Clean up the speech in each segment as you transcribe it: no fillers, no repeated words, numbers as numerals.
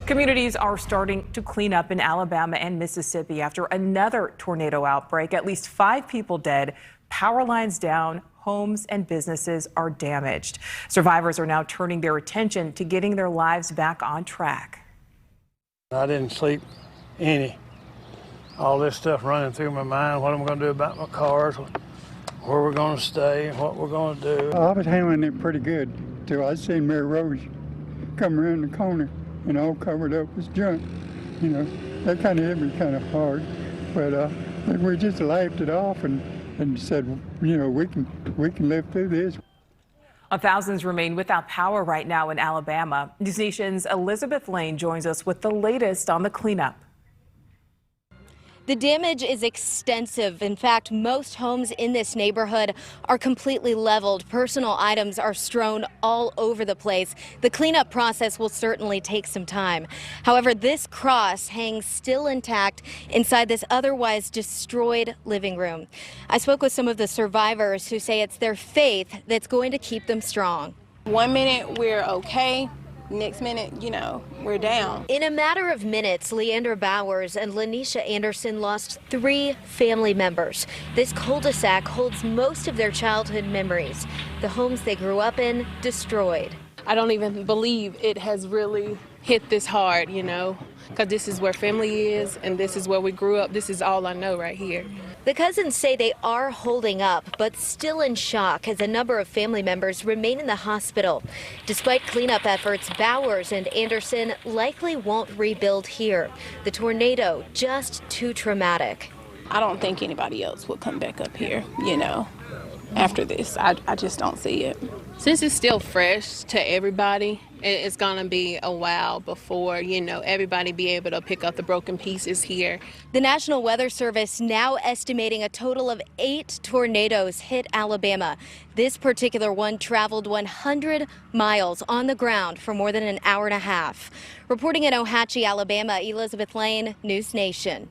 Communities are starting to clean up in Alabama and Mississippi after another tornado outbreak. At least 5 people dead, power lines down, homes and businesses are damaged. Survivors are now turning their attention to getting their lives back on track. I didn't sleep any. All this stuff running through my mind, what I'm going to do about my cars, where we're going to stay, what we're going to do. I was handling it pretty good till I seen Mary Rose come around the corner and all covered up with junk. You know, that kind of hit me kind of hard, but we just laughed it off and said, you know, we can live through this. Thousands remain without power right now in Alabama. NewsNation's Elizabeth Lane joins us with the latest on the cleanup. The damage is extensive. In fact, most homes in this neighborhood are completely leveled. Personal items are strewn all over the place. The cleanup process will certainly take some time. However, this cross hangs still intact inside this otherwise destroyed living room. I spoke with some of the survivors who say it's their faith that's going to keep them strong. 1 minute we're okay. Next minute, you know, we're down. In a matter of minutes, Leander Bowers and Lanisha Anderson lost 3 family members. This cul-de-sac holds most of their childhood memories. The homes they grew up in, destroyed. I don't even believe it has really hit this hard, you know, because this is where family is and this is where we grew up. This is all I know right here. The cousins say they are holding up, but still in shock as a number of family members remain in the hospital. Despite cleanup efforts, Bowers and Anderson likely won't rebuild here. The tornado just too traumatic. I don't think anybody else will come back up here, you know, after this. I just don't see it. Since it's still fresh to everybody, it's going to be a while before, you know, everybody be able to pick up the broken pieces here. The National Weather Service now estimating a total of 8 tornadoes hit Alabama. This particular one traveled 100 miles on the ground for more than an hour and a half. Reporting in Ohatchee, Alabama, Elizabeth Lane, NewsNation.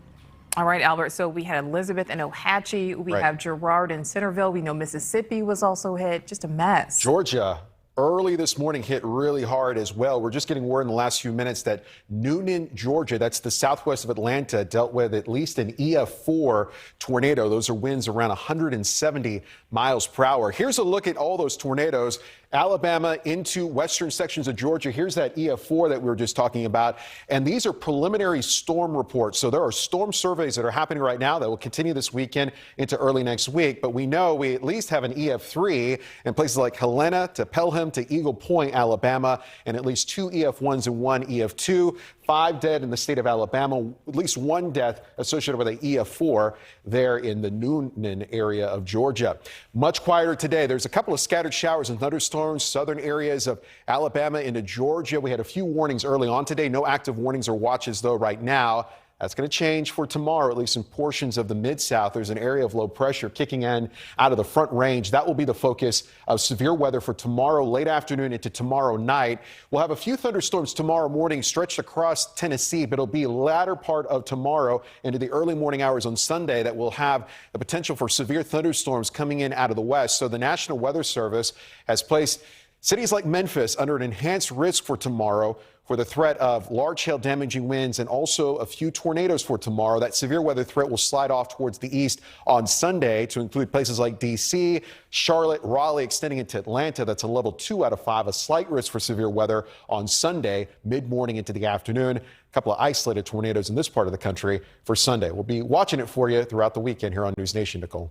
All right, Albert, so we had Elizabeth in Ohatchee. We have Gerard in Centerville. We know Mississippi was also hit. Just a mess. Georgia early this morning hit really hard as well. We're just getting word in the last few minutes that Noonan, Georgia, that's the southwest of Atlanta, dealt with at least an EF4 tornado. Those are winds around 170 miles per hour. Here's a look at all those tornadoes. Alabama into western sections of Georgia. Here's that EF4 that we were just talking about. And these are preliminary storm reports. So there are storm surveys that are happening right now that will continue this weekend into early next week. But we know we at least have an EF3 in places like Helena to Pelham to Eagle Point, Alabama, and at least 2 EF1s and 1 EF2. 5 dead in the state of Alabama, at least 1 death associated with an EF4 there in the Noonan area of Georgia. Much quieter today. There's a couple of scattered showers and thunderstorms, southern areas of Alabama into Georgia. We had a few warnings early on today. No active warnings or watches, though, right now. That's going to change for tomorrow, at least in portions of the Mid-South. There's an area of low pressure kicking in out of the Front Range. That will be the focus of severe weather for tomorrow, late afternoon into tomorrow night. We'll have a few thunderstorms tomorrow morning stretched across Tennessee, but it'll be latter part of tomorrow into the early morning hours on Sunday that will have the potential for severe thunderstorms coming in out of the west. So the National Weather Service has placed cities like Memphis under an enhanced risk for tomorrow for the threat of large hail damaging winds and also a few tornadoes for tomorrow. That severe weather threat will slide off towards the east on Sunday to include places like D.C., Charlotte, Raleigh, extending into Atlanta. That's a level 2 out of 5, a slight risk for severe weather on Sunday, mid-morning into the afternoon. A couple of isolated tornadoes in this part of the country for Sunday. We'll be watching it for you throughout the weekend here on NewsNation, Nicole.